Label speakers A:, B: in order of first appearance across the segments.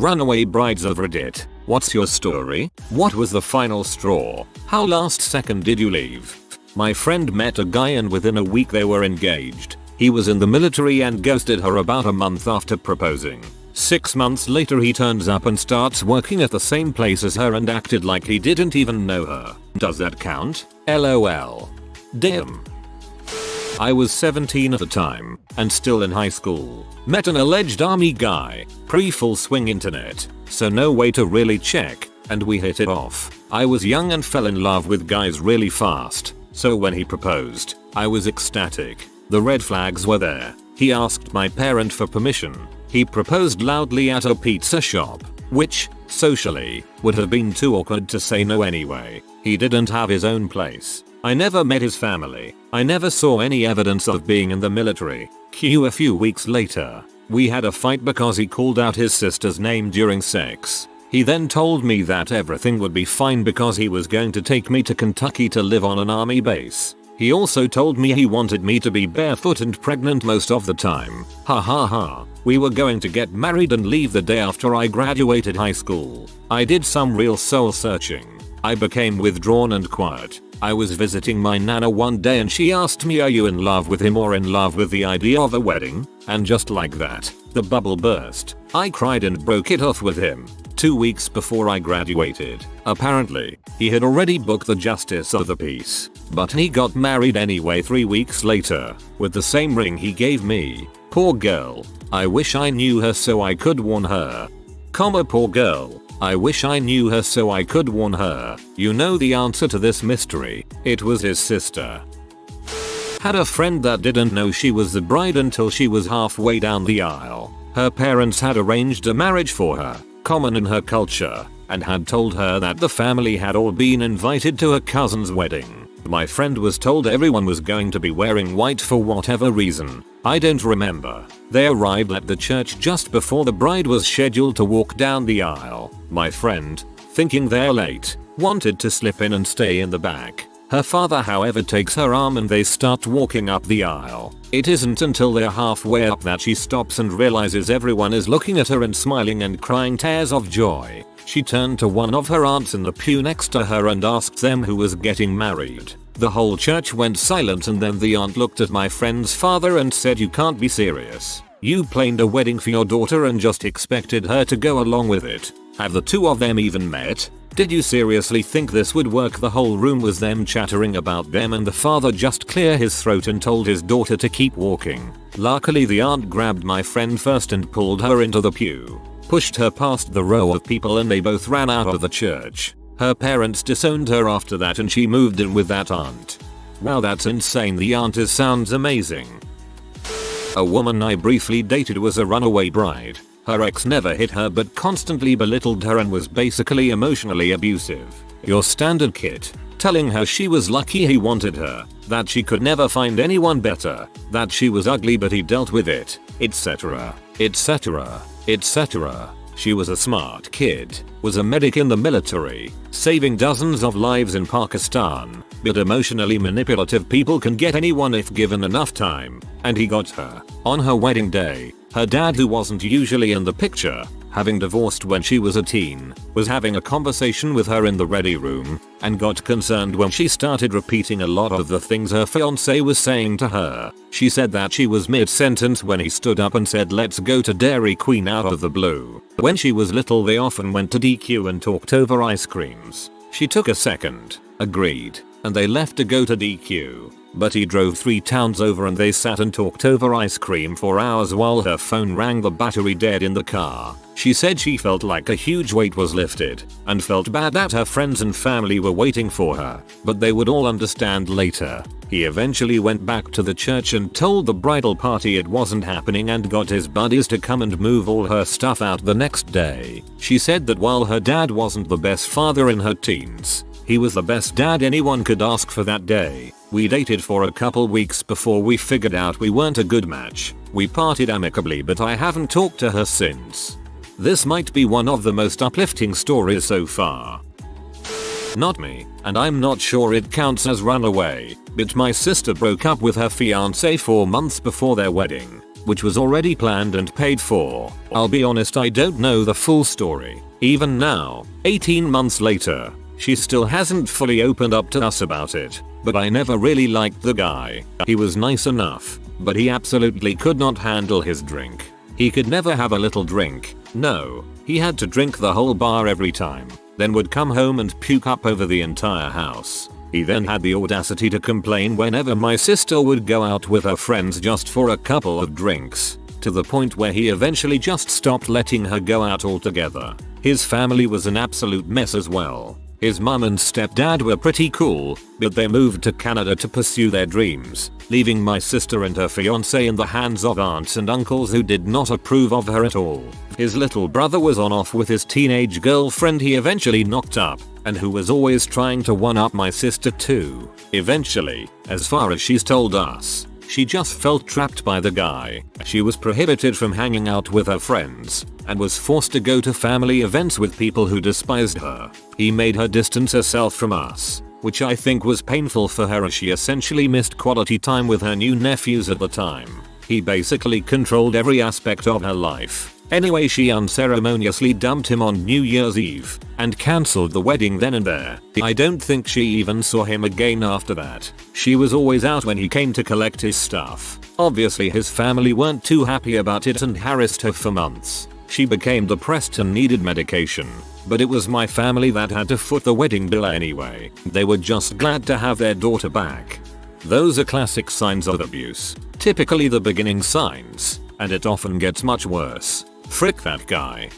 A: Runaway Brides of Reddit, what's your story? What was the final straw? How last second did you leave? My friend met a guy and within a week they were engaged. He was in the military and ghosted her about a month after proposing. 6 months later he turns up and starts working at the same place as her and acted like he didn't even know her. Does that count? LOL. Damn. I was 17 at the time and still in high school. Met an alleged army guy, pre-full swing internet, so no way to really check, and we hit it off. I was young and fell in love with guys really fast, so when he proposed, I was ecstatic. The red flags were there. He asked my parent for permission. He proposed loudly at a pizza shop, which, socially, would have been too awkward to say no anyway. He didn't have his own place. I never met his family. I never saw any evidence of being in the military. A few weeks later, we had a fight because he called out his sister's name during sex. He then told me that everything would be fine because he was going to take me to Kentucky to live on an army base. He also told me he wanted me to be barefoot and pregnant most of the time. Ha ha ha. We were going to get married and leave the day after I graduated high school. I did some real soul searching. I became withdrawn and quiet. I was visiting my nana one day and she asked me, are you in love with him or in love with the idea of a wedding? And just like that, the bubble burst. I cried and broke it off with him. 2 weeks before I graduated. Apparently, he had already booked the justice of the peace, but he got married anyway 3 weeks later, with the same ring he gave me. Poor girl. I wish I knew her so I could warn her. Poor girl. I wish I knew her so I could warn her. You know the answer to this mystery. It was his sister. Had a friend that didn't know she was the bride until she was halfway down the aisle. Her parents had arranged a marriage for her, common in her culture, and had told her that the family had all been invited to her cousin's wedding. My friend was told everyone was going to be wearing white for whatever reason. I don't remember. They arrived at the church just before the bride was scheduled to walk down the aisle. My friend, thinking they're late, wanted to slip in and stay in the back. Her father however takes her arm and they start walking up the aisle. It isn't until they're halfway up that she stops and realizes everyone is looking at her and smiling and crying tears of joy. She turned to one of her aunts in the pew next to her and asked them who was getting married. The whole church went silent and then the aunt looked at my friend's father and said, you can't be serious. You planned a wedding for your daughter and just expected her to go along with it. Have the two of them even met? Did you seriously think this would work? The whole room was them chattering about them and the father just cleared his throat and told his daughter to keep walking. Luckily the aunt grabbed my friend first and pulled her into the pew, pushed her past the row of people and they both ran out of the church. Her parents disowned her after that and she moved in with that aunt. Wow, that's insane. The aunt sounds amazing. A woman I briefly dated was a runaway bride. Her ex never hit her but constantly belittled her and was basically emotionally abusive. Your standard kid, telling her she was lucky he wanted her, that she could never find anyone better, that she was ugly but he dealt with it, etc, etc, etc. She was a smart kid, was a medic in the military, saving dozens of lives in Pakistan, but emotionally manipulative people can get anyone if given enough time, and he got her. On her wedding day, her dad, who wasn't usually in the picture, having divorced when she was a teen, was having a conversation with her in the ready room, and got concerned when she started repeating a lot of the things her fiance was saying to her. She said that she was mid-sentence when he stood up and said, let's go to Dairy Queen out of the blue. When she was little they often went to DQ and talked over ice creams. She took a second, agreed, and they left to go to DQ. But he drove 3 towns over and they sat and talked over ice cream for hours while her phone rang, the battery dead in the car. She said she felt like a huge weight was lifted and felt bad that her friends and family were waiting for her, but they would all understand later. He eventually went back to the church and told the bridal party it wasn't happening and got his buddies to come and move all her stuff out the next day. She said that while her dad wasn't the best father in her teens, he was the best dad anyone could ask for that day. We dated for a couple weeks before we figured out we weren't a good match. We parted amicably but I haven't talked to her since. This might be one of the most uplifting stories so far. Not me, and I'm not sure it counts as runaway, but my sister broke up with her fiance 4 months before their wedding. which was already planned and paid for. I'll be honest, I don't know the full story. Even now, 18 months later, she still hasn't fully opened up to us about it. But I never really liked the guy. He was nice enough, but he absolutely could not handle his drink. He could never have a little drink. No, he had to drink the whole bar every time, then would come home and puke up over the entire house. He then had the audacity to complain whenever my sister would go out with her friends just for a couple of drinks, to the point where he eventually just stopped letting her go out altogether. His family was an absolute mess as well. His mum and stepdad were pretty cool, but they moved to Canada to pursue their dreams, leaving my sister and her fiance in the hands of aunts and uncles who did not approve of her at all. His little brother was on off with his teenage girlfriend he eventually knocked up, and who was always trying to one-up my sister too. Eventually, as far as she's told us, she just felt trapped by the guy. She was prohibited from hanging out with her friends, and was forced to go to family events with people who despised her. He made her distance herself from us, which I think was painful for her as she essentially missed quality time with her new nephews at the time. He basically controlled every aspect of her life. Anyway, she unceremoniously dumped him on New Year's Eve and cancelled the wedding then and there. I don't think she even saw him again after that. She was always out when he came to collect his stuff. Obviously his family weren't too happy about it and harassed her for months. She became depressed and needed medication, but it was my family that had to foot the wedding bill anyway. They were just glad to have their daughter back. Those are classic signs of abuse. Typically the beginning signs, and it often gets much worse. Frick that guy.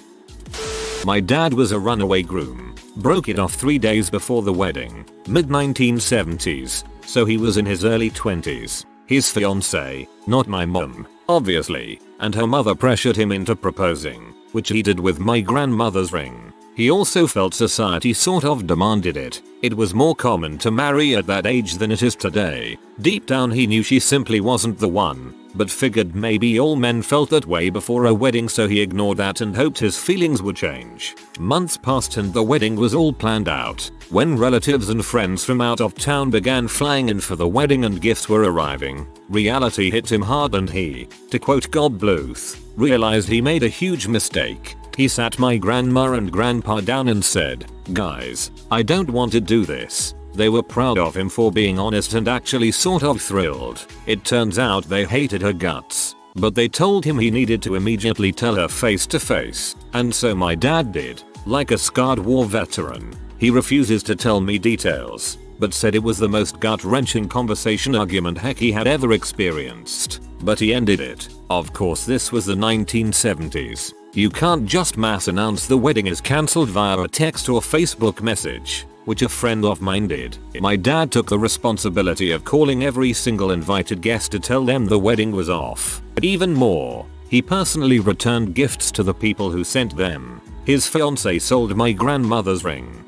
A: My dad was a runaway groom. Broke it off 3 days before the wedding. Mid 1970s, so he was in his early 20s. His fiance, not my mum, obviously, and her mother pressured him into proposing, which he did with my grandmother's ring. He also felt society sort of demanded it. It was more common to marry at that age than it is today. Deep down he knew she simply wasn't the one, but figured maybe all men felt that way before a wedding, so he ignored that and hoped his feelings would change. Months passed and the wedding was all planned out. When relatives and friends from out of town began flying in for the wedding and gifts were arriving, reality hit him hard and he, to quote God Bluth, realized he made a huge mistake. He sat my grandma and grandpa down and said, "Guys, I don't want to do this." They were proud of him for being honest and actually sort of thrilled. It turns out they hated her guts, but they told him he needed to immediately tell her face to face, and so my dad did. Like a scarred war veteran, he refuses to tell me details, but said it was the most gut-wrenching conversation argument heck he had ever experienced. But he ended it. Of course this was the 1970s. You can't just mass announce the wedding is cancelled via a text or Facebook message, which a friend of mine did. My dad took the responsibility of calling every single invited guest to tell them the wedding was off. Even more, he personally returned gifts to the people who sent them. His fiance sold my grandmother's ring.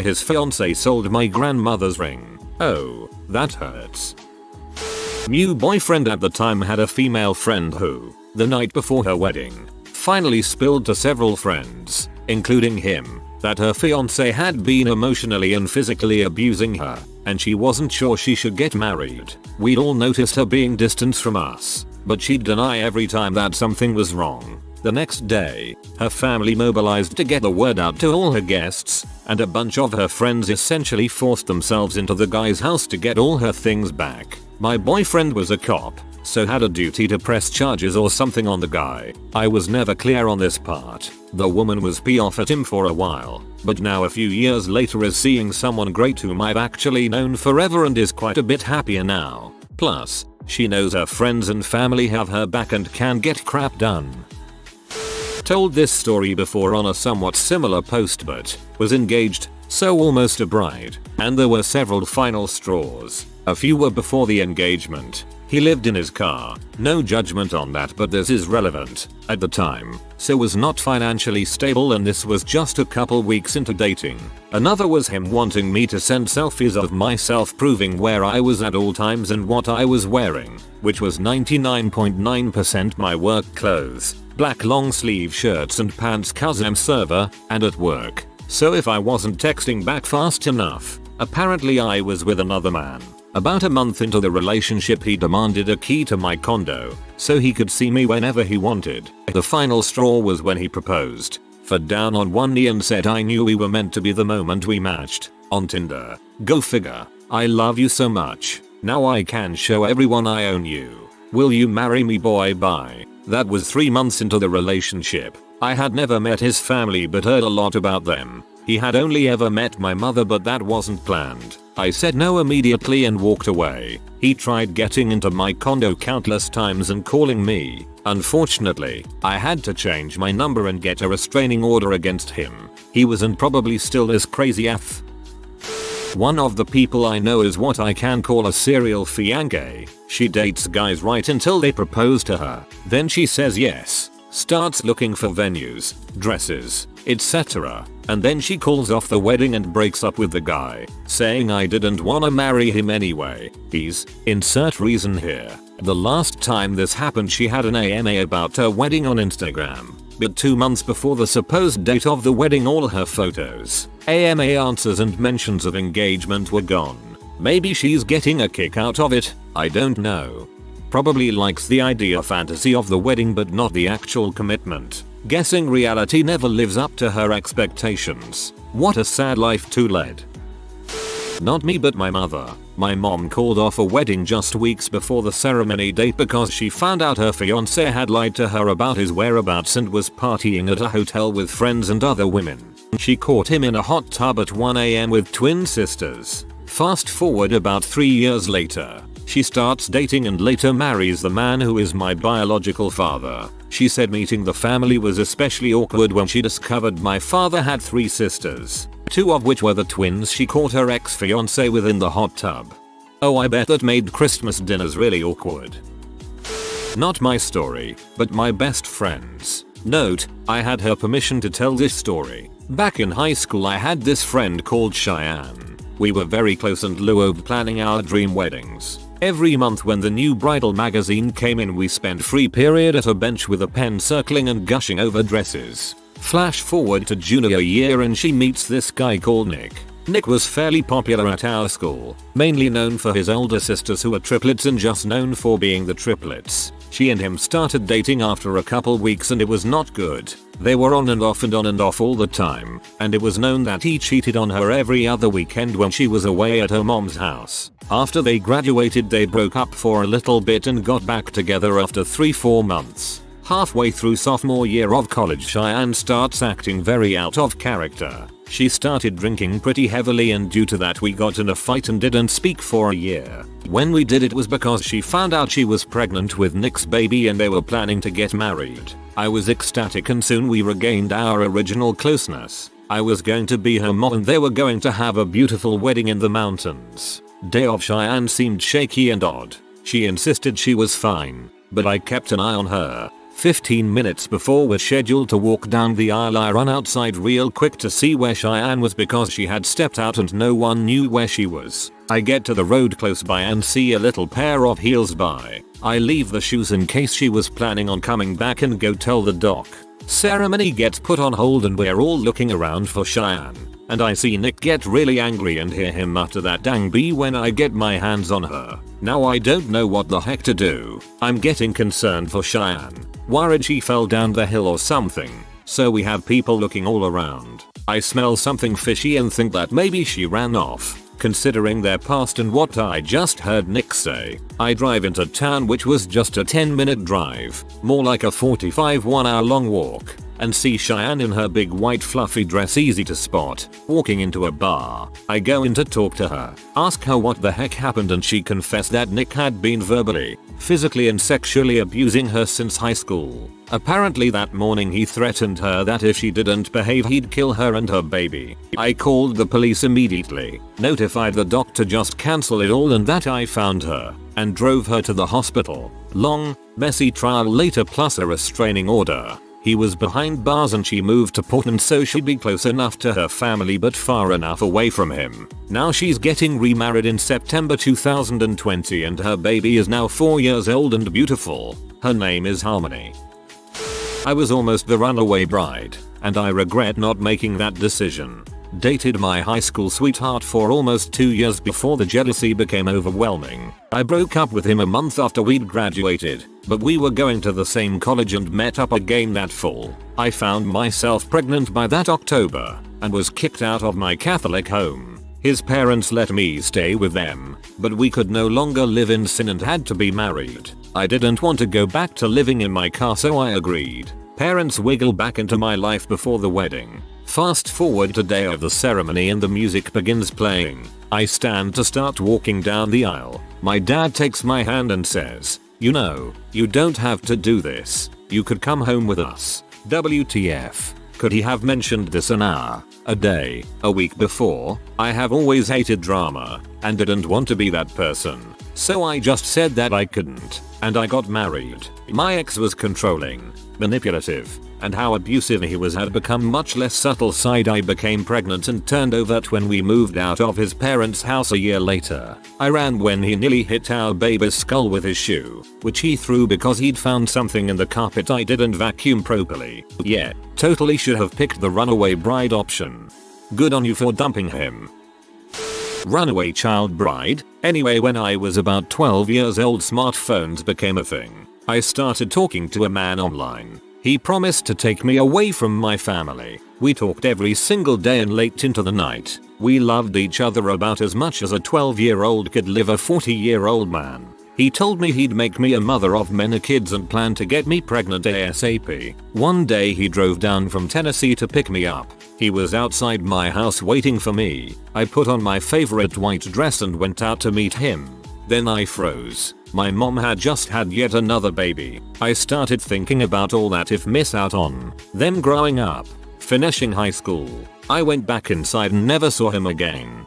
A: His fiance sold my grandmother's ring. Oh, that hurts. New boyfriend at the time had a female friend who, the night before her wedding, finally spilled to several friends, including him, that her fiance had been emotionally and physically abusing her, and she wasn't sure she should get married. We'd all noticed her being distant from us, but she'd deny every time that something was wrong. The next day, her family mobilized to get the word out to all her guests, and a bunch of her friends essentially forced themselves into the guy's house to get all her things back. My boyfriend was a cop, so had a duty to press charges or something on the guy. I was never clear on this part. The woman was pissed off at him for a while, but now a few years later is seeing someone great whom I've actually known forever and is quite a bit happier now. Plus, she knows her friends and family have her back and can get crap done. Told this story before on a somewhat similar post, but was engaged, so almost a bride, and there were several final straws. A few were before the engagement. He lived in his car, no judgment on that, but this is relevant, at the time, so was not financially stable, and this was just a couple weeks into dating. Another was him wanting me to send selfies of myself proving where I was at all times and what I was wearing, which was 99.9% my work clothes, black long sleeve shirts and pants cause I'm server, and at work. So if I wasn't texting back fast enough, apparently I was with another man. About a month into the relationship he demanded a key to my condo so he could see me whenever he wanted. The final straw was when he proposed, fell down on one knee and said I knew we were meant to be the moment we matched on Tinder. Go figure. I love you so much. Now I can show everyone I own you. Will you marry me, boy? Bye. That was 3 months into the relationship. I had never met his family but heard a lot about them. He had only ever met my mother, but that wasn't planned. I said no immediately and walked away. He tried getting into my condo countless times and calling me. Unfortunately, I had to change my number and get a restraining order against him. He was and probably still is crazy AF. One of the people I know is what I can call a serial fiancee. She dates guys right until they propose to her. Then she says yes, starts looking for venues, dresses, etc. And then she calls off the wedding and breaks up with the guy, saying I didn't wanna marry him anyway. He's, insert reason here. The last time this happened she had an AMA about her wedding on Instagram. But 2 months before the supposed date of the wedding all her photos, AMA answers and mentions of engagement were gone. Maybe she's getting a kick out of it, I don't know. Probably likes the idea fantasy of the wedding but not the actual commitment. Guessing reality never lives up to her expectations. What a sad life to lead. Not me but my mother. My mom called off a wedding just weeks before the ceremony date because she found out her fiance had lied to her about his whereabouts and was partying at a hotel with friends and other women. She caught him in a hot tub at 1 AM with twin sisters. Fast forward about 3 years later. She starts dating and later marries the man who is my biological father. She said meeting the family was especially awkward when she discovered my father had 3 sisters, 2 of which were the twins she caught her ex-fiancé with in the hot tub. Oh, I bet that made Christmas dinners really awkward. Not my story, but my best friend's. Note, I had her permission to tell this story. Back in high school I had this friend called Cheyenne. We were very close and loved planning our dream weddings. Every month when the new bridal magazine came in we spent free period at a bench with a pen circling and gushing over dresses. Flash forward to junior year and she meets this guy called Nick. Nick was fairly popular at our school, mainly known for his older sisters who are triplets and just known for being the triplets. She and him started dating after a couple weeks and it was not good. They were on and off all the time, and it was known that he cheated on her every other weekend when she was away at her mom's house. After they graduated they broke up for a little bit and got back together after 3-4 months. Halfway through sophomore year of college Cheyenne starts acting very out of character. She started drinking pretty heavily and due to that we got in a fight and didn't speak for a year. When we did it was because she found out she was pregnant with Nick's baby and they were planning to get married. I was ecstatic and soon we regained our original closeness. I was going to be her mom and they were going to have a beautiful wedding in the mountains. Day of Cheyenne seemed shaky and odd. She insisted she was fine, but I kept an eye on her. 15 minutes before we're scheduled to walk down the aisle I run outside real quick to see where Cheyenne was because she had stepped out and no one knew where she was. I get to the road close by and see a little pair of heels by. I leave the shoes in case she was planning on coming back and go tell the doc. Ceremony gets put on hold and we're all looking around for Cheyenne. And I see Nick get really angry and hear him mutter that dang bee when I get my hands on her. Now I don't know what the heck to do. I'm getting concerned for Cheyenne. Worried she fell down the hill or something. So we have people looking all around. I smell something fishy and think that maybe she ran off. Considering their past and what I just heard Nick say, I drive into town which was just a 10-minute drive, more like a 45 1-hour long walk, and see Cheyenne in her big white fluffy dress easy to spot, walking into a bar. I go in to talk to her, ask her what the heck happened and she confessed that Nick had been verbally, physically and sexually abusing her since high school. Apparently that morning he threatened her that if she didn't behave he'd kill her and her baby. I called the police immediately, notified the doctor just cancel it all and that I found her, and drove her to the hospital. Long, messy trial later plus a restraining order. He was behind bars and she moved to Portland so she'd be close enough to her family but far enough away from him. Now she's getting remarried in September 2020 and her baby is now 4 years old and beautiful. Her name is Harmony. I was almost the runaway bride, and I regret not making that decision. Dated my high school sweetheart for almost 2 years before the jealousy became overwhelming. I broke up with him a month after we'd graduated, but we were going to the same college and met up again that fall. I found myself pregnant by that October and was kicked out of my Catholic home. His parents let me stay with them, but we could no longer live in sin and had to be married. I didn't want to go back to living in my car, so I agreed. Parents wiggle back into my life before the wedding. Fast forward to day of the ceremony and the music begins playing. I stand to start walking down the aisle. My dad takes my hand and says, "You know, you don't have to do this. You could come home with us." WTF. Could he have mentioned this an hour, a day, a week before? I have always hated drama and didn't want to be that person. So I just said that I couldn't, and I got married. My ex was controlling, manipulative, and how abusive he was had become much less subtle side. I became pregnant and turned overt when we moved out of his parents' house a year later. I ran when he nearly hit our baby's skull with his shoe, which he threw because he'd found something in the carpet I didn't vacuum properly. Yeah, totally should have picked the runaway bride option. Good on you for dumping him. Runaway child bride? Anyway, when I was about 12 years old, smartphones became a thing. I started talking to a man online. He promised to take me away from my family. We talked every single day and late into the night. We loved each other about as much as a 12-year-old could live a 40-year-old man. He told me he'd make me a mother of many kids and planned to get me pregnant ASAP. One day he drove down from Tennessee to pick me up. He was outside my house waiting for me. I put on my favorite white dress and went out to meet him. Then I froze. My mom had just had yet another baby. I started thinking about all that if miss out on them growing up, finishing high school. I went back inside and never saw him again.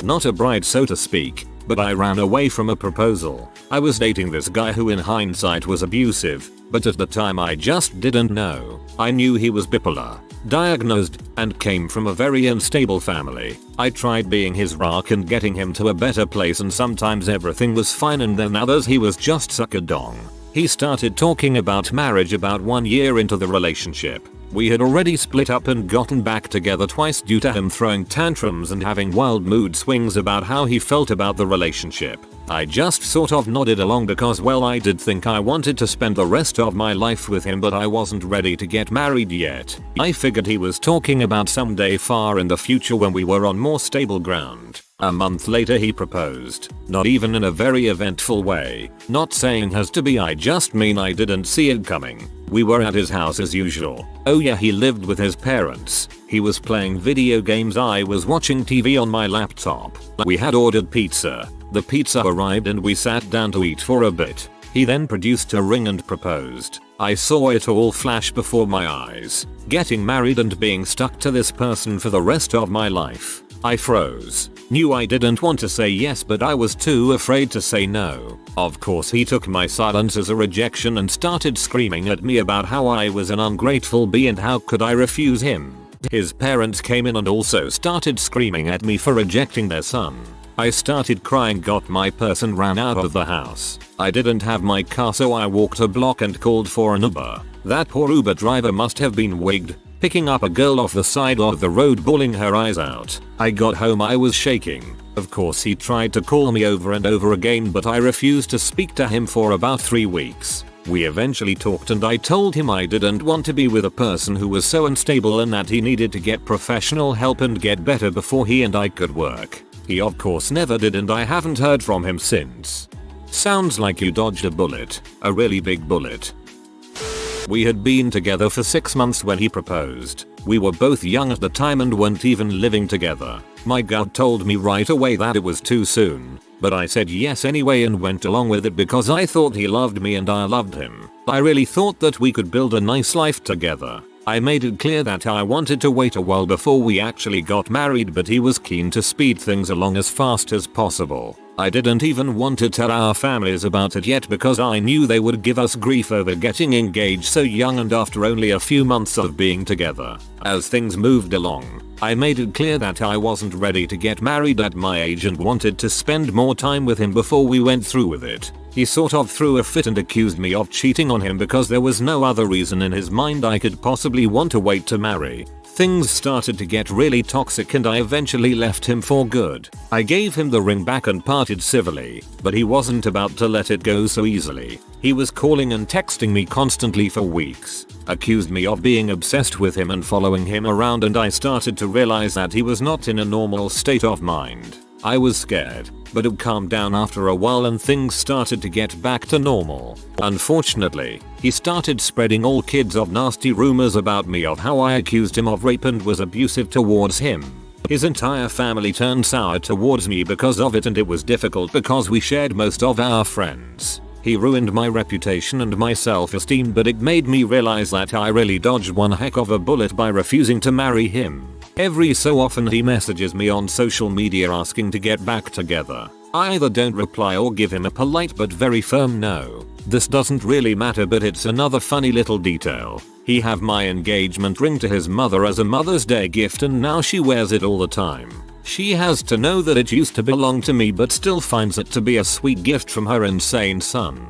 A: Not a bride, so to speak, but I ran away from a proposal. I was dating this guy who in hindsight was abusive, but at the time I just didn't know. I knew he was bipolar, diagnosed, and came from a very unstable family. I tried being his rock and getting him to a better place, and sometimes everything was fine and then others he was just suck a dong. He started talking about marriage about 1 year into the relationship. We had already split up and gotten back together twice due to him throwing tantrums and having wild mood swings about how he felt about the relationship. I just sort of nodded along because, well, I did think I wanted to spend the rest of my life with him, but I wasn't ready to get married yet. I figured he was talking about someday far in the future when we were on more stable ground. A month later he proposed, not even in a very eventful way. Not saying has to be, I just mean I didn't see it coming. We were at his house as usual. Oh yeah, he lived with his parents. He was playing video games, I was watching TV on my laptop. We had ordered pizza. The pizza arrived and we sat down to eat for a bit. He then produced a ring and proposed. I saw it all flash before my eyes. Getting married and being stuck to this person for the rest of my life. I froze. Knew I didn't want to say yes, but I was too afraid to say no. Of course he took my silence as a rejection and started screaming at me about how I was an ungrateful bee and how could I refuse him. His parents came in and also started screaming at me for rejecting their son. I started crying, got my purse and ran out of the house. I didn't have my car, so I walked a block and called for an Uber. That poor Uber driver must have been wigged, picking up a girl off the side of the road bawling her eyes out. I got home, I was shaking. Of course he tried to call me over and over again, but I refused to speak to him for about 3 weeks. We eventually talked and I told him I didn't want to be with a person who was so unstable and that he needed to get professional help and get better before he and I could work. He of course never did and I haven't heard from him since. Sounds like you dodged a bullet, a really big bullet. We had been together for 6 months when he proposed. We were both young at the time and weren't even living together. My gut told me right away that it was too soon, but I said yes anyway and went along with it because I thought he loved me and I loved him. I really thought that we could build a nice life together. I made it clear that I wanted to wait a while before we actually got married, but he was keen to speed things along as fast as possible. I didn't even want to tell our families about it yet because I knew they would give us grief over getting engaged so young and after only a few months of being together. As things moved along, I made it clear that I wasn't ready to get married at my age and wanted to spend more time with him before we went through with it. He sort of threw a fit and accused me of cheating on him because there was no other reason in his mind I could possibly want to wait to marry. Things started to get really toxic and I eventually left him for good. I gave him the ring back and parted civilly, but he wasn't about to let it go so easily. He was calling and texting me constantly for weeks, accused me of being obsessed with him and following him around, and I started to realize that he was not in a normal state of mind. I was scared, but it calmed down after a while and things started to get back to normal. Unfortunately, he started spreading all kinds of nasty rumors about me of how I accused him of rape and was abusive towards him. His entire family turned sour towards me because of it, and it was difficult because we shared most of our friends. He ruined my reputation and my self-esteem, but it made me realize that I really dodged one heck of a bullet by refusing to marry him. Every so often he messages me on social media asking to get back together. I either don't reply or give him a polite but very firm no. This doesn't really matter, but it's another funny little detail. He have my engagement ring to his mother as a Mother's Day gift and now she wears it all the time. She has to know that it used to belong to me but still finds it to be a sweet gift from her insane son.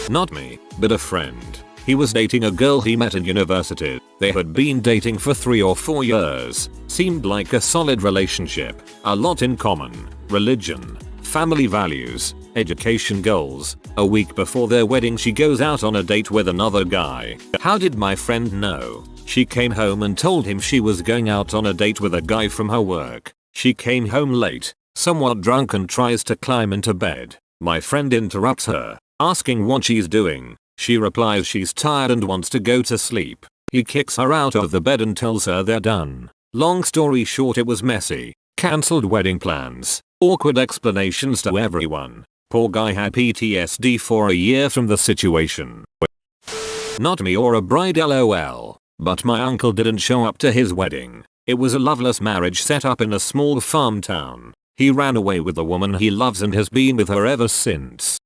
A: Not me, but a friend. He was dating a girl he met in university. They had been dating for 3 or 4 years. Seemed like a solid relationship. A lot in common. Religion, family values, education goals. A week before their wedding she goes out on a date with another guy. How did my friend know? She came home and told him she was going out on a date with a guy from her work. She came home late, somewhat drunk, and tries to climb into bed. My friend interrupts her, asking what she's doing. She replies she's tired and wants to go to sleep. He kicks her out of the bed and tells her they're done. Long story short, it was messy. Cancelled wedding plans. Awkward explanations to everyone. Poor guy had PTSD for a year from the situation. Not me or a bride lol. But my uncle didn't show up to his wedding. It was a loveless marriage set up in a small farm town. He ran away with the woman he loves and has been with her ever since.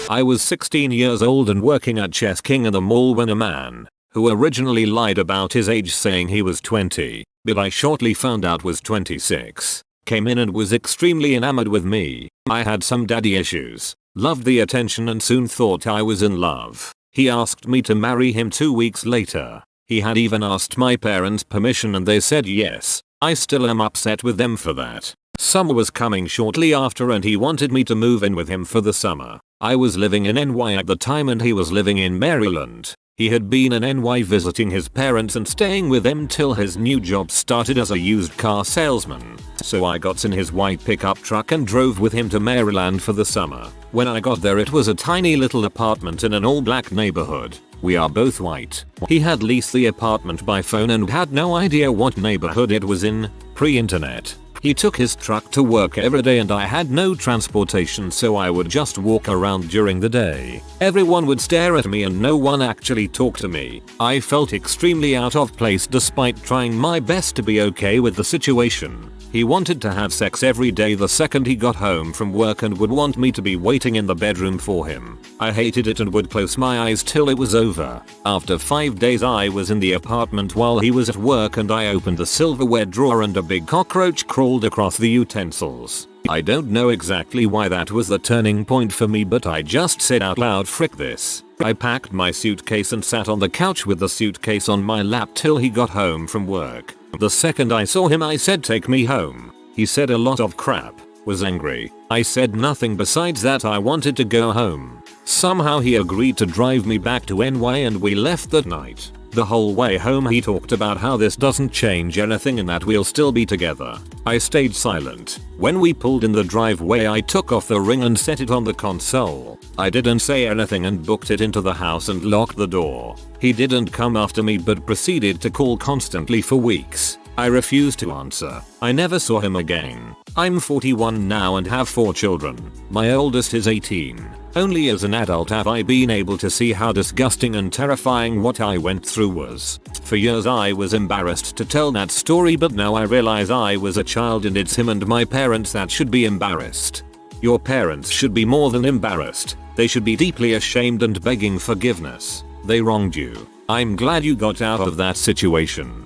A: I was 16 years old and working at Chess King in the mall when a man, who originally lied about his age saying he was 20, but I shortly found out was 26, came in and was extremely enamored with me. I had some daddy issues, loved the attention and soon thought I was in love. He asked me to marry him 2 weeks later. He had even asked my parents' permission and they said yes. I still am upset with them for that. Summer was coming shortly after and he wanted me to move in with him for the summer. I was living in NY at the time and he was living in Maryland. He had been in NY visiting his parents and staying with them till his new job started as a used car salesman. So I got in his white pickup truck and drove with him to Maryland for the summer. When I got there it was a tiny little apartment in an all-black neighborhood. We are both white. He had leased the apartment by phone and had no idea what neighborhood it was in, pre-internet. He took his truck to work every day and I had no transportation, so I would just walk around during the day. Everyone would stare at me and no one actually talked to me. I felt extremely out of place despite trying my best to be okay with the situation. He wanted to have sex every day the second he got home from work and would want me to be waiting in the bedroom for him. I hated it and would close my eyes till it was over. After 5 days I was in the apartment while he was at work and I opened the silverware drawer and a big cockroach crawled across the utensils. I don't know exactly why that was the turning point for me, but I just said out loud, frick this. I packed my suitcase and sat on the couch with the suitcase on my lap till he got home from work. The second I saw him I said, take me home. He said a lot of crap, was angry. I said nothing besides that I wanted to go home. Somehow he agreed to drive me back to NY and we left that night. The whole way home he talked about how this doesn't change anything and that we'll still be together. I stayed silent. When we pulled in the driveway I took off the ring and set it on the console. I didn't say anything and booked it into the house and locked the door. He didn't come after me but proceeded to call constantly for weeks. I refused to answer. I never saw him again. I'm 41 now and have 4 children. My oldest is 18. Only as an adult have I been able to see how disgusting and terrifying what I went through was. For years I was embarrassed to tell that story, but now I realize I was a child and it's him and my parents that should be embarrassed. Your parents should be more than embarrassed. They should be deeply ashamed and begging forgiveness. They wronged you. I'm glad you got out of that situation.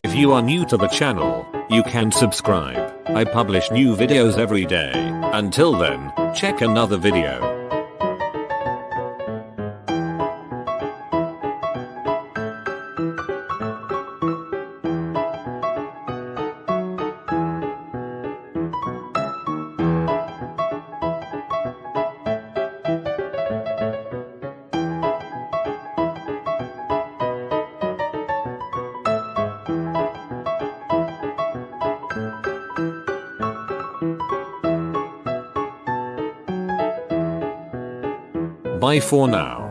A: If you are new to the channel, you can subscribe. I publish new videos every day. Until then, check another video. Bye for now.